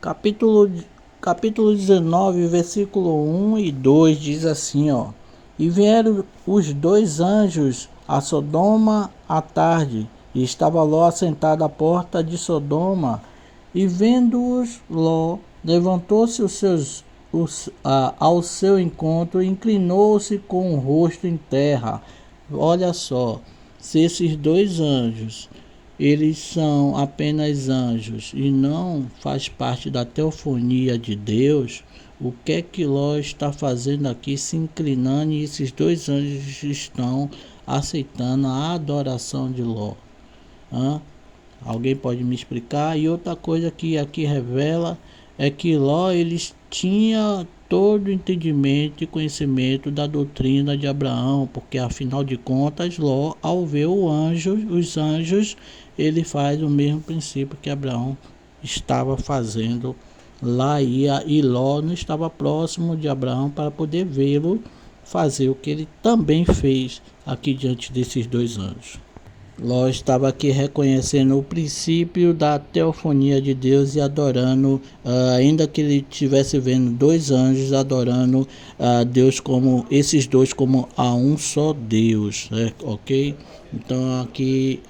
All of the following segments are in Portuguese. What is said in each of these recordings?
Capítulo, capítulo 19, versículo 1 e 2 diz assim, ó. E vieram os dois anjos a Sodoma à tarde, e estava Ló assentado à porta de Sodoma, e vendo-os, Ló levantou-se ao seu encontro e inclinou-se com o rosto em terra. Olha só, se esses dois anjos eles são apenas anjos e não faz parte da teofonia de Deus, o que é que Ló está fazendo aqui se inclinando e esses dois anjos estão aceitando a adoração de Ló? Hã? Alguém pode me explicar? E outra coisa que aqui revela é que Ló eles tinha todo o entendimento e conhecimento da doutrina de Abraão, porque afinal de contas Ló, ao ver os anjos, ele faz o mesmo princípio que Abraão estava fazendo lá, e Ló não estava próximo de Abraão para poder vê-lo fazer o que ele também fez aqui diante desses dois anjos. Ló estava aqui reconhecendo o princípio da teofonia de Deus e adorando, ainda que ele estivesse vendo dois anjos adorando a Deus como esses dois como a um só Deus, ok? Então aqui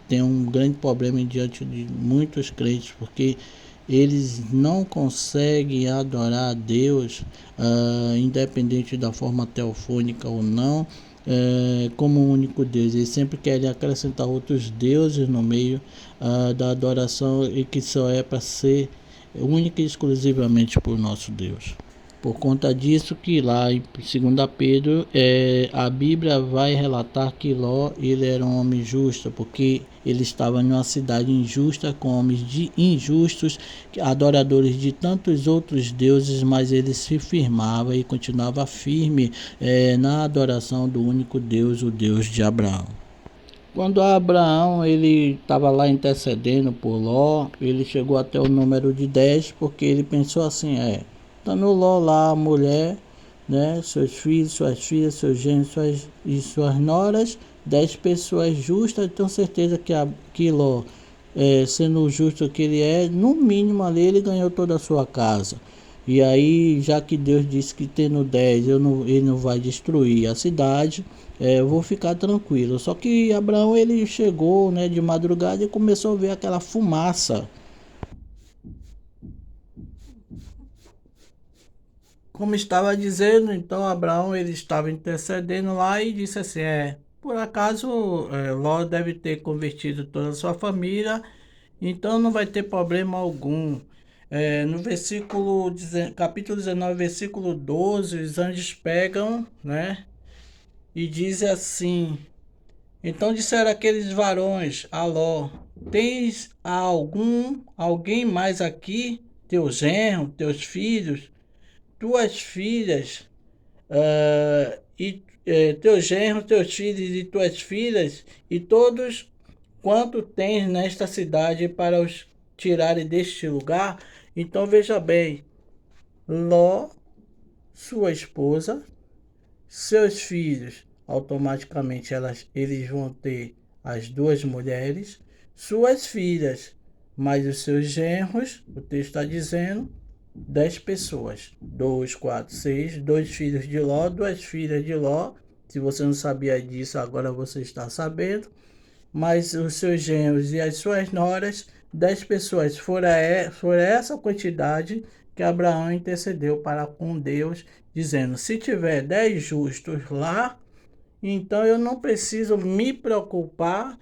tem um grande problema diante de muitos crentes, porque eles não conseguem adorar a Deus, independente da forma teofônica ou não, como o único Deus. Eles sempre querem acrescentar outros deuses no meio da adoração, e que só é para ser única e exclusivamente por nosso Deus. Por conta disso que lá em 2 Pedro, a Bíblia vai relatar que Ló ele era um homem justo, porque ele estava em uma cidade injusta, com homens injustos, adoradores de tantos outros deuses, mas ele se firmava e continuava firme na adoração do único Deus, o Deus de Abraão. Quando Abraão ele estava lá intercedendo por Ló, ele chegou até o número de 10, porque ele pensou assim, tá no Ló lá a mulher, né, seus filhos, suas filhas, seus genros e suas noras, 10 pessoas justas. Tenho certeza que Ló, sendo o justo que ele é, no mínimo ali ele ganhou toda a sua casa. E aí, já que Deus disse que tendo 10 ele não vai destruir a cidade, eu vou ficar tranquilo. Só que Abraão ele chegou, né, de madrugada, e começou a ver aquela fumaça. Como estava dizendo, então Abraão ele estava intercedendo lá e disse assim, por acaso Ló deve ter convertido toda a sua família, então não vai ter problema algum. No capítulo 19, versículo 12, os anjos pegam, né, e dizem assim, então disseram aqueles varões a Ló, tens alguém mais aqui, teu genro, teus filhos, tuas filhas, teus genros, teus filhos e tuas filhas, e todos quanto tens nesta cidade para os tirarem deste lugar? Então veja bem, Ló, sua esposa, seus filhos, automaticamente eles vão ter as duas mulheres, suas filhas, mais os seus genros, o texto está dizendo, 10 pessoas, 2, 4, 6, 2 filhos de Ló, 2 filhas de Ló. Se você não sabia disso, agora você está sabendo. Mas os seus genros e as suas noras, 10 pessoas. Foi essa quantidade que Abraão intercedeu para com Deus, dizendo, se tiver 10 justos lá, então eu não preciso me preocupar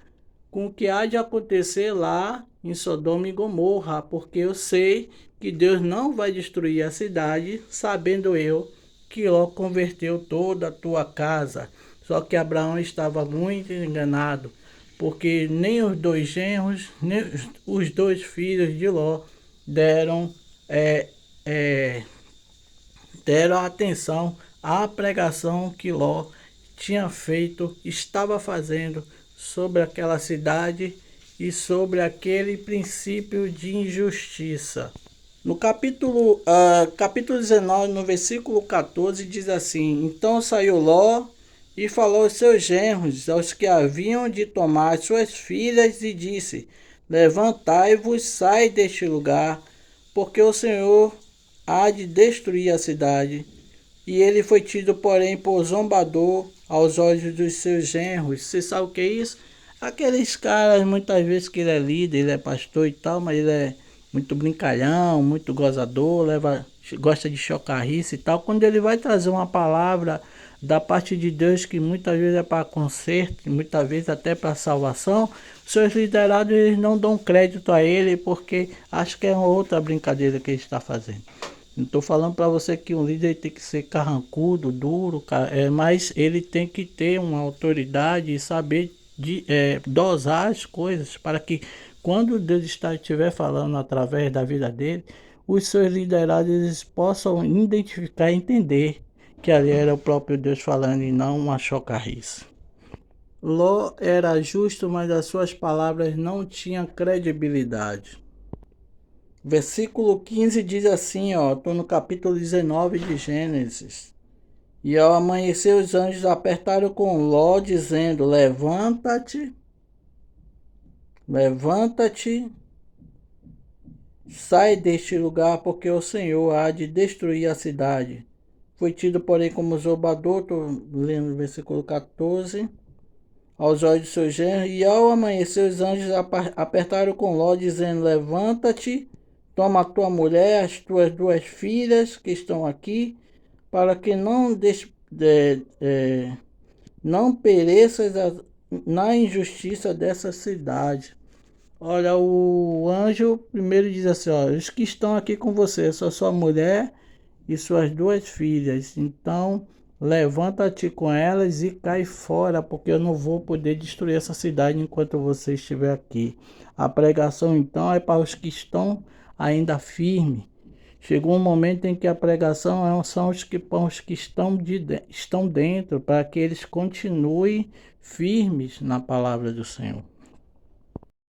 com o que há de acontecer lá em Sodoma e Gomorra, porque eu sei que Deus não vai destruir a cidade, sabendo eu que Ló converteu toda a tua casa. Só que Abraão estava muito enganado, porque nem os dois genros, nem os dois filhos de Ló deram, é, é, deram atenção à pregação que Ló tinha feito, estava fazendo sobre aquela cidade e sobre aquele princípio de injustiça. No capítulo 19, no versículo 14, diz assim, então saiu Ló e falou aos seus genros, aos que haviam de tomar suas filhas, e disse, levantai-vos, sai deste lugar, porque o Senhor há de destruir a cidade. E ele foi tido, porém, por zombador aos olhos dos seus genros. Você sabe o que é isso? Aqueles caras, muitas vezes que ele é líder, ele é pastor e tal, mas ele é muito brincalhão, muito gozador, gosta de chocarrice e tal. Quando ele vai trazer uma palavra da parte de Deus, que muitas vezes é para conserto, muitas vezes até para salvação, seus liderados eles não dão crédito a ele, porque acho que é outra brincadeira que ele está fazendo. Não estou falando para você que um líder tem que ser carrancudo, duro, mas ele tem que ter uma autoridade e saber dosar as coisas para que quando Deus estiver falando através da vida dele, os seus liderados eles possam identificar e entender que ali era o próprio Deus falando e não uma chocarrice. Ló era justo, mas as suas palavras não tinham credibilidade. Versículo 15 diz assim, ó, estou no capítulo 19 de Gênesis. E ao amanhecer os anjos apertaram com Ló, dizendo, levanta-te, levanta-te, sai deste lugar, porque o Senhor há de destruir a cidade. Foi tido, porém, como zombador, estou lendo o versículo 14, aos olhos de seu genro. E ao amanhecer os anjos apertaram com Ló, dizendo, levanta-te, toma a tua mulher, as tuas duas filhas que estão aqui, para que não pereças na injustiça dessa cidade. Olha, o anjo primeiro diz assim, ó, os que estão aqui com você, sua mulher e suas duas filhas. Então, levanta-te com elas e cai fora, porque eu não vou poder destruir essa cidade enquanto você estiver aqui. A pregação, então, é para os que estão ainda firmes. Chegou um momento em que a pregação são os que estão dentro, para que eles continuem firmes na palavra do Senhor.